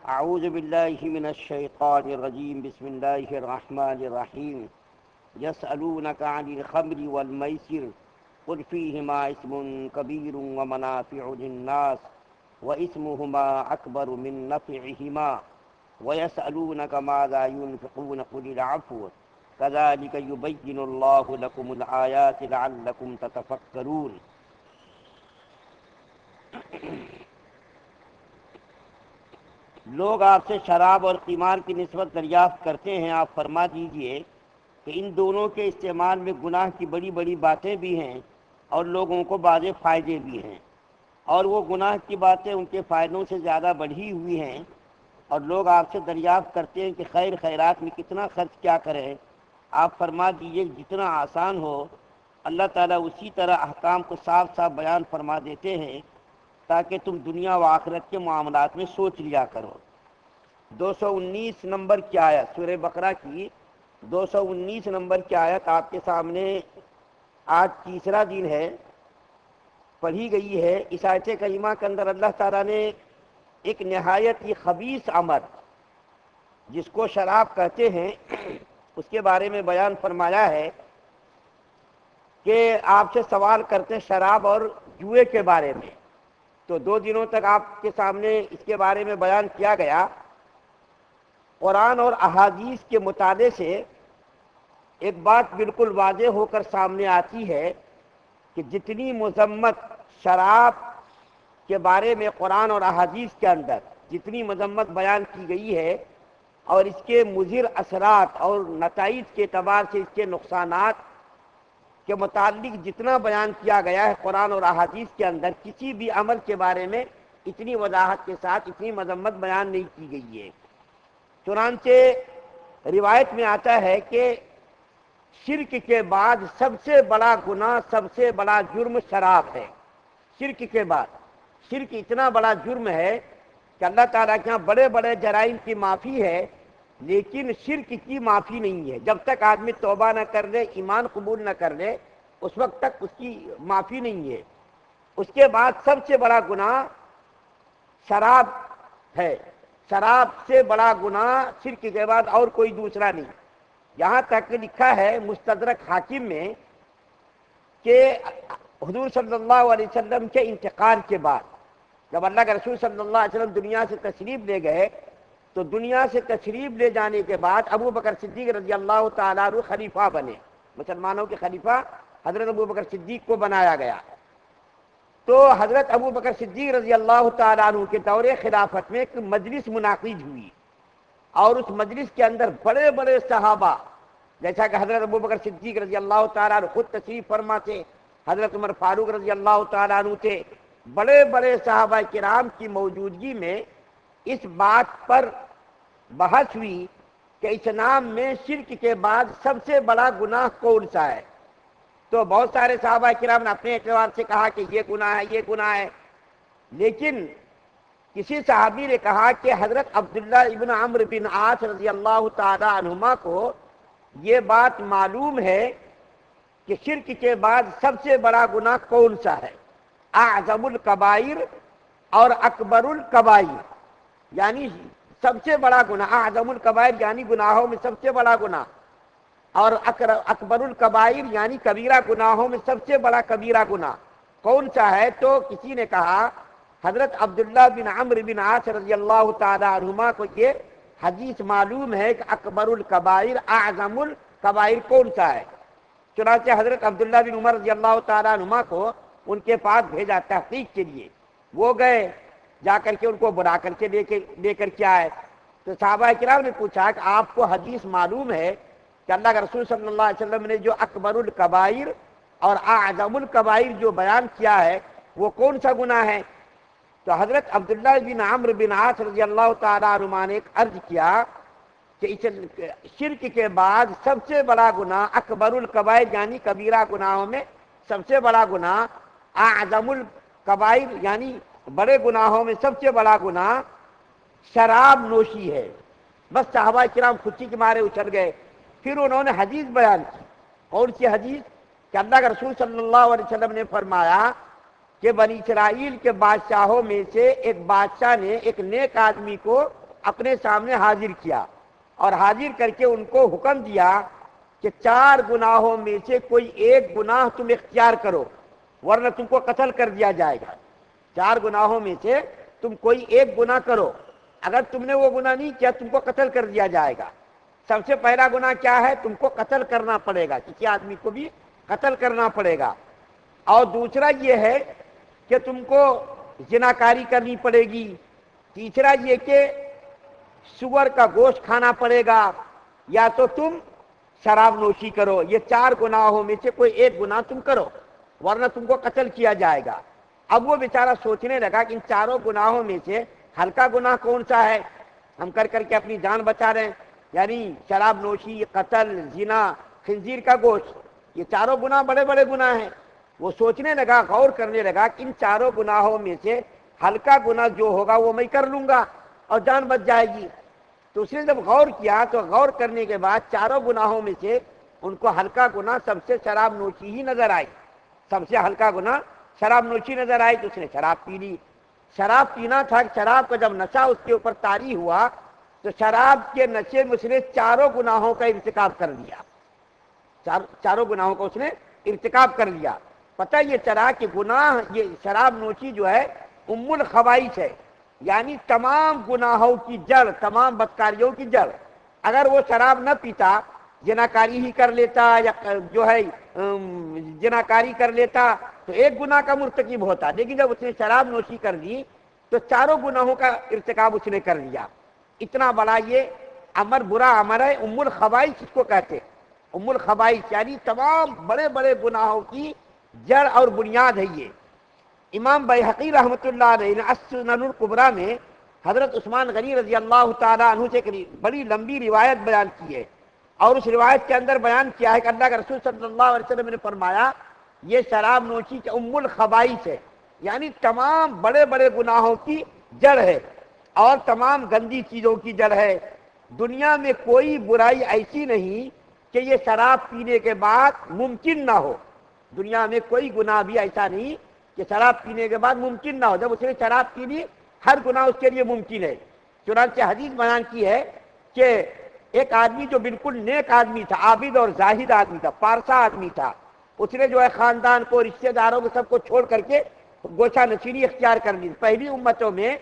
اعوذ باللہ من الشیطان الرجیم بسم اللہ الرحمن الرحیم یسألونک عن الخمر والمیسر قل فیہما اسم کبیر ومنافع للناس واسمہما اکبر من نفعہما ویسألونک ماذا ينفقون قل العفو كذلك يبين الله لكم الآيات لعلكم تتفكرون۔ لوگ آپ سے شراب اور قمار کی نسبت دریافت کرتے ہیں، آپ فرما دیجئے کہ ان دونوں کے استعمال میں گناہ کی بڑی بڑی باتیں بھی ہیں اور لوگوں کو بعض فائدے بھی ہیں، اور وہ گناہ کی باتیں ان کے فائدوں سے زیادہ بڑھی ہوئی ہیں، اور لوگ آپ سے دریافت کرتے ہیں کہ خیر خیرات میں کتنا خرچ کیا کریں۔ آپ فرما دیجئے جتنا آسان ہو اللہ تعالیٰ اسی طرح احکام کو صاف صاف بیان فرما دیتے ہیں تاکہ تم دنیا و آخرت کے معاملات میں سوچ لیا کرو۔ 219 نمبر کی آیت سورہ بقرہ کی 219 نمبر کی آیت آپ کے سامنے آج تیسرا دن ہے، پڑھی گئی ہے۔ اس آیت کریمہ کے اندر اللہ تعالیٰ نے ایک نہایت ہی خبیث عمل جس کو شراب کہتے ہیں اس کے بارے میں بیان فرمایا ہے کہ آپ سے سوال کرتے ہیں شراب اور جوئے کے بارے میں۔ تو 2 دنوں تک آپ کے سامنے اس کے بارے میں بیان کیا گیا۔ قرآن اور احادیث کے مطالعے سے ایک بات بالکل واضح ہو کر سامنے آتی ہے کہ جتنی مذمت شراب کے بارے میں قرآن اور احادیث کے اندر جتنی مذمت بیان کی گئی ہے اور اس کے مضر اثرات اور نتائج کے اعتبار سے اس کے نقصانات کے متعلق جتنا بیان کیا گیا ہے قرآن اور احادیث کے اندر، کسی بھی عمل کے بارے میں اتنی وضاحت کے ساتھ اتنی مذمت بیان نہیں کی گئی ہے۔ چنانچہ روایت میں آتا ہے کہ شرک کے بعد سب سے بڑا گناہ، سب سے بڑا جرم شراب ہے۔ شرک کے بعد شرک اتنا بڑا جرم ہے کہ اللہ تعالیٰ کے ہاں بڑے بڑے جرائم کی معافی ہے، لیکن شرک کی معافی نہیں ہے۔ جب تک آدمی توبہ نہ کر لے، ایمان قبول نہ کر لے، اس وقت تک اس کی معافی نہیں ہے۔ اس کے بعد سب سے بڑا گناہ شراب ہے۔ شراب سے بڑا گناہ شرک کے بعد اور کوئی دوسرا نہیں۔ یہاں تک لکھا ہے مستدرک حاکم میں کہ حضور صلی اللہ علیہ وسلم کے انتقال کے بعد جب اللہ کے رسول صلی اللہ علیہ وسلم دنیا سے تشریف لے گئے تو دنیا سے تشریف لے جانے کے بعد ابو بکر صدیق رضی اللہ تعالیٰ عنہ خلیفہ بنے۔ مسلمانوں کے خلیفہ حضرت ابو بکر صدیق کو بنایا گیا۔ تو حضرت ابو بکر صدیق رضی اللہ تعالیٰ عنہ کے دور خلافت میں ایک مجلس منعقد ہوئی، اور اس مجلس کے اندر بڑے بڑے صحابہ، جیسا کہ حضرت ابو بکر صدیق رضی اللہ تعالیٰ عنہ خود تشریف فرما تھے، حضرت عمر فاروق رضی اللہ تعالیٰ عنہ تھے، بڑے بڑے صحابہ کرام کی موجودگی میں اس بات پر بحث ہوئی کہ اسلام میں شرک کے بعد سب سے بڑا گناہ کون سا ہے۔ تو بہت سارے صحابہ کرام نے اپنے اعتبار سے کہا کہ یہ گناہ ہے، یہ گناہ ہے، لیکن کسی صحابی نے کہا کہ حضرت عبداللہ ابن عمرو بن عاص رضی اللہ تعالی عنہما کو یہ بات معلوم ہے کہ شرک کے بعد سب سے بڑا گناہ کون سا ہے، اعظم الکبائر اور اکبر الکبائر، یعنی سب سے بڑا گناہ اعظم الکبائر یعنی گناہوں میں سب سے بڑا گناہ، اور اکبر الکبائر یعنی کبیرہ گناہوں میں سب سے بڑا کبیرہ گناہ کون سا ہے۔ تو کسی نے کہا حضرت عبداللہ بن عمرو بن عاص رضی اللہ تعالی عنہما کو یہ حدیث معلوم ہے کہ اکبر الکبائر اعظم الکبائر کون سا ہے۔ چنانچہ حضرت عبداللہ بن عمر رضی اللہ تعالی عنہما کو ان کے پاس بھیجا تحقیق کے لیے۔ وہ گئے، جا کر کے ان کو بلا کر کے لے کر کے آئے۔ تو صحابہ کرام نے پوچھا کہ آپ کو حدیث معلوم ہے کہ اللہ کے رسول صلی اللہ علیہ وسلم نے جو اکبر الکبائر اور اعظم الکبائر جو بیان کیا ہے وہ کون سا گناہ ہے؟ تو حضرت عبداللہ بن عمرو بن عاص رضی اللہ تعالیٰ عنہ نے ایک عرض کیا کہ شرک کے بعد سب سے بڑا گناہ اکبر الکبائر یعنی کبیرہ گناہوں میں سب سے بڑا گناہ، اعظم الکبائر یعنی بڑے گناہوں میں سب سے بڑا گناہ شراب نوشی ہے۔ بس صحابہ کرام خوشی کے مارے اچھل گئے۔ پھر انہوں نے حدیث بیان کی۔ کون سی حدیث؟ کہ اللہ کے رسول صلی اللہ علیہ وسلم نے فرمایا کہ بنی اسرائیل کے بادشاہوں میں سے ایک بادشاہ نے ایک نیک آدمی کو اپنے سامنے حاضر کیا اور حاضر کر کے ان کو حکم دیا کہ 4 گناہوں میں سے کوئی ایک گناہ تم اختیار کرو ورنہ تم کو قتل کر دیا جائے گا۔ 4 گناہوں میں سے تم کوئی ایک گناہ کرو، اگر تم نے وہ گناہ نہیں کیا تم کو قتل کر دیا جائے گا۔ سب سے پہلا گناہ کیا ہے؟ تم کو قتل کرنا پڑے گا، کسی آدمی کو بھی قتل کرنا پڑے گا۔ اور دوسرا یہ ہے کہ تم کو زناکاری کرنی پڑے گی۔ تیسرا یہ کہ سور کا گوشت کھانا پڑے گا، یا تو تم شراب نوشی کرو۔ یہ 4 گناہوں میں سے کوئی ایک گناہ تم کرو ورنہ تم کو قتل کیا جائے گا۔ اب وہ بیچارہ سوچنے لگا کہ ان 4 گناہوں میں سے ہلکا گناہ کون سا ہے؟ ہم کر کر کے اپنی جان بچا رہے ہیں، یعنی شراب نوشی، قتل، زنا، خنزیر کا گوشت، یہ 4 گناہ بڑے بڑے گناہ ہیں۔ وہ سوچنے لگا، غور کرنے لگا کہ ان 4 گناہوں میں سے ہلکا گناہ جو ہوگا وہ میں کر لوں گا اور جان بچ جائے گی۔ تو اس نے جب غور کیا تو غور کرنے کے بعد 4 گناہوں میں سے ان کو ہلکا گناہ سب سے شراب نوشی ہی نظر آئی، سب سے ہلکا گناہ شراب نوشی نظر آئی، تو اس نے شراب پی لی۔ شراب پینا تھا، شراب کا جب نشہ اس کے اوپر طاری ہوا تو شراب کے نشے میں اس نے 4 گناہوں کا ارتکاب کر لیا، 4 گناہوں کا اس نے ارتکاب کر لیا۔ پتہ یہ چلا کہ گناہ، یہ شراب نوشی جو ہے ام الخبائث ہے، یعنی تمام گناہوں کی جڑ، تمام بدکاریوں کی جڑ۔ اگر وہ شراب نہ پیتا، جناکاری ہی کر لیتا یا جو ہے جناکاری کر لیتا تو ایک گناہ کا مرتکب ہوتا، لیکن جب اس نے شراب نوشی کر دی تو 4 گناہوں کا ارتکاب اس نے کر لیا۔ اتنا بڑا یہ امر، برا امر ہے، ام الخبائث اس کو کہتے ہیں۔ ام الخبائث یعنی تمام بڑے بڑے گناہوں کی جڑ اور بنیاد ہے یہ۔ امام بیہقی رحمۃ اللہ علیہ نے السنن الکبریٰ میں حضرت عثمان غنی رضی اللہ تعالیٰ عنہ سے ایک بڑی لمبی روایت بیان کی ہے، اور اس روایت کے اندر بیان کیا ہے کہ اللہ کے رسول صلی اللہ علیہ وسلم نے فرمایا یہ شراب نوشی کے ام الخبائث ہے، یعنی تمام بڑے بڑے گناہوں کی جڑ ہے اور تمام گندی چیزوں کی جڑ ہے۔ دنیا میں کوئی برائی ایسی نہیں کہ یہ شراب پینے کے بعد ممکن نہ ہو، دنیا میں کوئی گناہ بھی ایسا نہیں کہ شراب پینے کے بعد ممکن نہ ہو۔ جب اس نے شراب پی لی ہر گناہ اس کے لیے ممکن ہے۔ چنانچہ حدیث بیان کی ہے کہ ایک آدمی جو بالکل نیک آدمی تھا، عابد اور زاہد آدمی تھا، پارسا آدمی تھا، اس نے جو ہے خاندان کو، رشتہ داروں کو، سب کو چھوڑ کر کے گوشہ نشینی اختیار کر لی۔ پہلی امتوں میں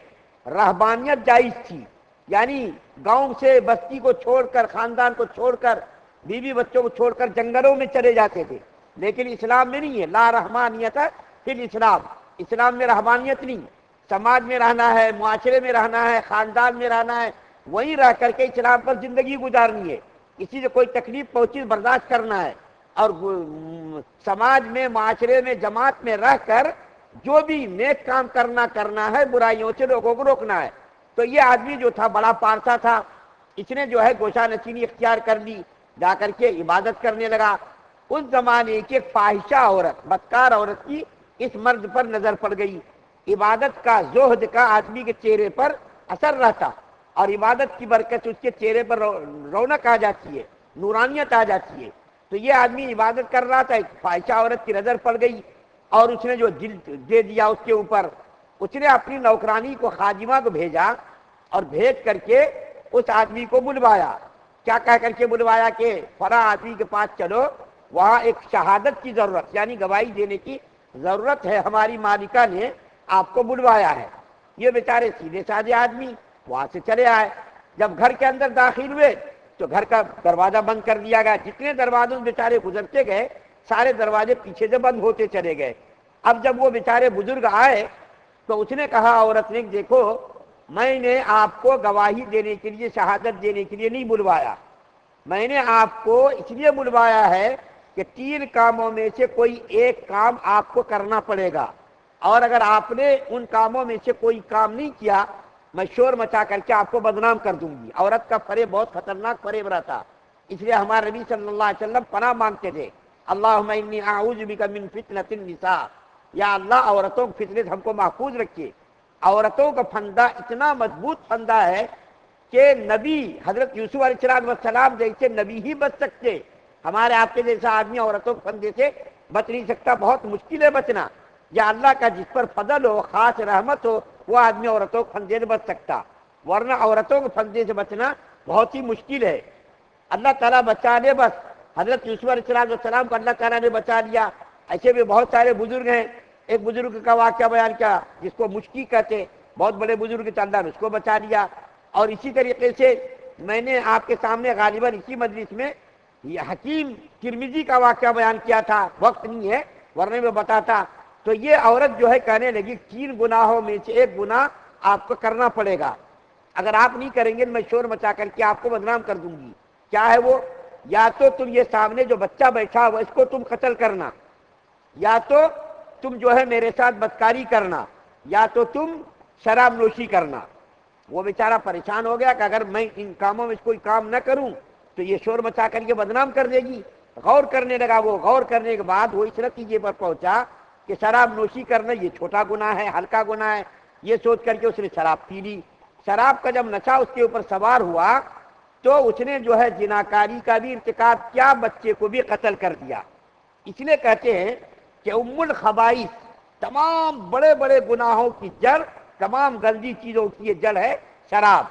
رہبانیت جائز تھی، یعنی گاؤں سے بستی کو چھوڑ کر، خاندان کو چھوڑ کر، بیوی بچوں کو چھوڑ کر جنگلوں میں چلے جاتے تھے، لیکن اسلام میں نہیں ہے۔ لا رحمانیت فی الاسلام، اسلام میں رہبانیت نہیں، سماج میں رہنا ہے، معاشرے میں رہنا ہے، خاندان میں رہنا ہے، وہیں رہ کر کے اسلام پر زندگی گزارنی ہے، کسی سے کوئی تکلیف پہنچی برداشت کرنا ہے، اور سماج میں، معاشرے میں، جماعت میں رہ کر جو بھی نیک کام کرنا ہے، برائیوں سے لوگوں کو روکنا ہے۔ تو یہ آدمی جو تھا بڑا پارسا تھا، اس نے جو ہے گوشہ نشینی اختیار کر لی، جا کر کے عبادت کرنے لگا۔ اس زمانے کی ایک فاحشہ عورت، بدکار عورت کی اس مرد پر نظر پڑ گئی۔ عبادت کا، زہد کا آدمی کے چہرے پر اثر رہتا، اور عبادت کی برکت اس کے چہرے پر رونق آ جاتی ہے، نورانیت آ جاتی ہے۔ تو یہ آدمی عبادت کر رہا تھا، ایک فاحشہ عورت کی نظر پڑ گئی اور اس نے جو دل دے دیا اس کے اوپر۔ اس نے اپنی نوکرانی کو، خادمہ کو بھیجا اور بھیج کر کے اس آدمی کو بلوایا۔ کیا کہہ کر کے بلوایا کہ فلاں آدمی کے پاس چلو، وہاں ایک شہادت کی ضرورت، یعنی گواہی دینے کی ضرورت ہے، ہماری مالکہ نے آپ کو بلوایا ہے۔ یہ بیچارے سیدھے سادے آدمی وہاں سے چلے آئے۔ جب گھر کے اندر داخل ہوئے تو گھر کا دروازہ بند کر دیا گیا، جتنے دروازوں بیچارے گزرتے گئے سارے دروازے پیچھے سے بند ہوتے چلے گئے۔ اب جب وہ بیچارے بزرگ آئے تو اس نے کہا، عورت نے، دیکھو میں نے آپ کو گواہی دینے کے لیے، شہادت دینے کے لیے نہیں بلوایا، میں نے آپ کو اس لیے بلوایا ہے کہ 3 کاموں میں سے کوئی ایک کام آپ کو کرنا پڑے گا، اور اگر آپ نے ان کاموں میں سے کوئی کام نہیں کیا میں شور مچا کر کے آپ کو بدنام کر دوں گی۔ عورت کا فریب بہت خطرناک فریب رہتا، اس لیے ہمارے نبی صلی اللہ علیہ وسلم پناہ مانگتے تھے، اللہم انی اعوذ بک من فتنۃ النساء، یا اللہ عورتوں کے فتنے سے ہم کو محفوظ رکھیے۔ عورتوں کا پھندہ اتنا مضبوط پھندہ ہے کہ نبی حضرت یوسف علیہ السلام جیسے نبی ہی بچ سکتے، ہمارے آپ کے جیسا آدمی عورتوں کے پھندے سے بچ نہیں سکتا، بہت مشکل ہے بچنا۔ یا اللہ کا جس پر فضل ہو، خاص رحمت ہو، وہ آدمی عورتوں کے پھندے سے بچ سکتا۔ ورنہ عورتوں کے پھندے سے بچنا بہت ہی مشکل ہے. اللہ تعالیٰ بچا لے بس. حضرت یوسف علیہ السلام کو اللہ تعالیٰ نے بچا لیا. ایسے بھی بہت سارے بزرگ ہیں. ایک بزرگ کا واقعہ بیان کیا جس کو مشکی کہتے، بہت بڑے بزرگ تھے، اللہ نے اس کو بچا لیا. اور اسی طریقے سے میں نے آپ کے سامنے غالباً اسی مجلس میں یہ حکیم ترمذی کا واقعہ بیان کیا تھا. وقت نہیں ہے ورنہ میں بتاتا. تو یہ عورت جو ہے کہنے لگی 3 گناہوں میں سے ایک گناہ آپ کو کرنا پڑے گا، اگر آپ نہیں کریں گے میں شور مچا کر کے آپ کو بدنام کر دوں گی. کیا ہے وہ؟ یا تو تم یہ سامنے جو بچہ بیٹھا ہوا اس کو تم قتل کرنا، یا تو تم جو ہے میرے ساتھ بدکاری کرنا، یا تو تم شراب نوشی کرنا. وہ بیچارہ پریشان ہو گیا کہ اگر میں ان کاموں میں کوئی کام نہ کروں تو یہ شور مچا کر کے بدنام کر دے گی. غور کرنے لگا. وہ غور کرنے کے بعد وہ اس نتیجے پر پہنچا کہ شراب نوشی کرنا یہ چھوٹا گناہ ہے، ہلکا گناہ ہے. یہ سوچ کر کے اس نے شراب پی لی. شراب کا جب نشہ اس کے اوپر سوار ہوا تو اس نے جو ہے زناکاری کا بھی ارتکاب کیا، بچے کو بھی قتل کر دیا. اس لیے کہتے ہیں کہ ام الخبائث، تمام بڑے بڑے گناہوں کی جڑ، تمام گندی چیزوں کی یہ جڑ ہے شراب.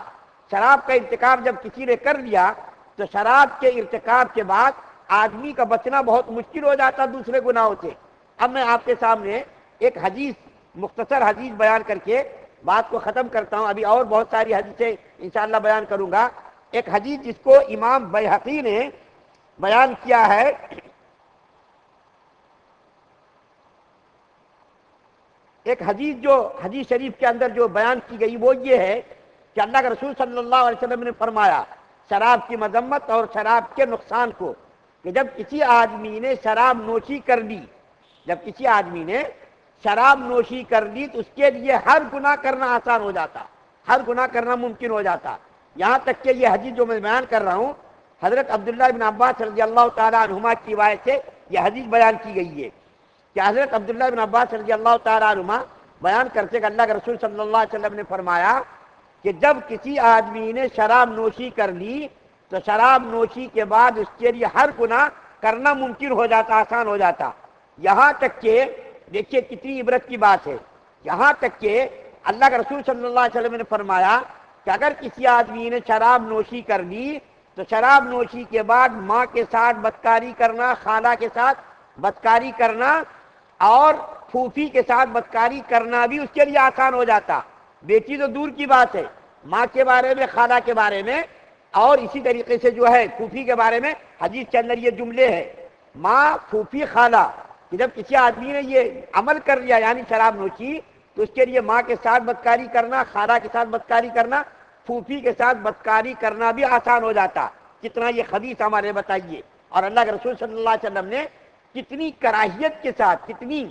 شراب کا ارتکاب جب کسی نے کر لیا تو شراب کے ارتکاب کے بعد آدمی کا بچنا بہت مشکل ہو جاتا دوسرے گناہوں سے. اب میں آپ کے سامنے ایک حدیث، مختصر حدیث بیان کر کے بات کو ختم کرتا ہوں. ابھی اور بہت ساری حدیثیں انشاءاللہ بیان کروں گا. ایک حدیث جس کو امام بیہقی نے بیان کیا ہے، ایک حدیث جو حدیث شریف کے اندر جو بیان کی گئی وہ یہ ہے کہ اللہ کے رسول صلی اللہ علیہ وسلم نے فرمایا شراب کی مذمت اور شراب کے نقصان کو، کہ جب کسی آدمی نے شراب نوشی کر لی، جب کسی آدمی نے شراب نوشی کر لی تو اس کے لیے ہر گناہ کرنا آسان ہو جاتا، ہر گناہ کرنا ممکن ہو جاتا. یہاں تک کہ یہ حدیث جو میں بیان کر رہا ہوں حضرت عبداللہ بن عباس رضی اللہ تعالیٰ عنہما کی روایت سے یہ حدیث بیان کی گئی ہے کہ حضرت عبداللہ بن عباس رضی اللہ تعالیٰ عنہما بیان کرتے کہ اللہ کے رسول صلی اللہ علیہ وسلم نے فرمایا کہ جب کسی آدمی نے شراب نوشی کر لی تو شراب نوشی کے بعد اس کے لیے ہر گناہ کرنا ممکن ہو جاتا، آسان ہو جاتا. یہاں تک کہ دیکھیے کتنی عبرت کی بات ہے، یہاں تک کہ اللہ کے رسول صلی اللہ علیہ وسلم نے فرمایا کہ اگر کسی آدمی نے شراب نوشی کر لی تو شراب نوشی کے بعد ماں کے ساتھ بدکاری کرنا، خالہ کے ساتھ بدکاری کرنا اور پھوپھی کے ساتھ بدکاری کرنا بھی اس کے لیے آسان ہو جاتا. بیٹی تو دور کی بات ہے، ماں کے بارے میں، خالہ کے بارے میں اور اسی طریقے سے جو ہے پھوپھی کے بارے میں حدیث کے اندر یہ جملے ہیں، ماں، پھوپھی، خالہ، کہ جب کسی آدمی نے یہ عمل کر لیا یعنی شراب نوشی تو اس کے لیے ماں کے ساتھ بدکاری کرنا، خالہ کے ساتھ بدکاری کرنا، پھوپھی کے ساتھ بدکاری کرنا بھی آسان ہو جاتا. کتنا یہ خبیث ہمارے بتائیے. اور اللہ کے رسول صلی اللہ علیہ وسلم نے کتنی کراہیت کے ساتھ، کتنی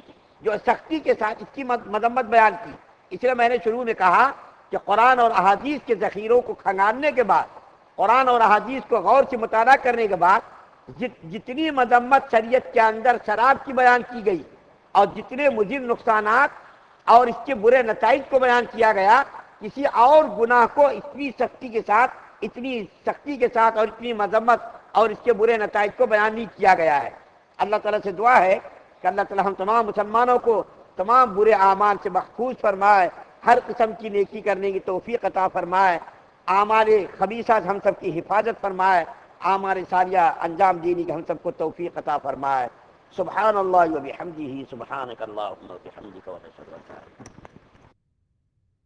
جو سختی کے ساتھ اس کی مذمت بیان کی. اس لیے میں نے شروع میں کہا کہ قرآن اور احادیث کے ذخیروں کو کھنگالنے کے بعد، قرآن اور احادیث کو غور سے مطالعہ کرنے کے بعد جتنی مذمت شریعت کے اندر شراب کی بیان کی گئی اور جتنے مضر نقصانات اور اس کے برے نتائج کو بیان کیا گیا، کسی اور گناہ کو اتنی سختی کے ساتھ، اتنی سختی کے ساتھ اور اتنی مذمت اور اس کے برے نتائج کو بیان نہیں کیا گیا ہے. اللہ تعالیٰ سے دعا ہے کہ اللہ تعالیٰ ہم تمام مسلمانوں کو تمام برے اعمال سے محفوظ فرمائے، ہر قسم کی نیکی کرنے کی توفیق عطا فرمائے، اعمال خبیثہ سے ہم سب کی حفاظت فرمائے، اعمال صالحہ انجام دینے کی ہم سب کو توفیق عطا فرمائے. سبحان اللہ و بحمدہ، سبحانک اللہم و بحمدک و نشہد ان لا الہ الا انت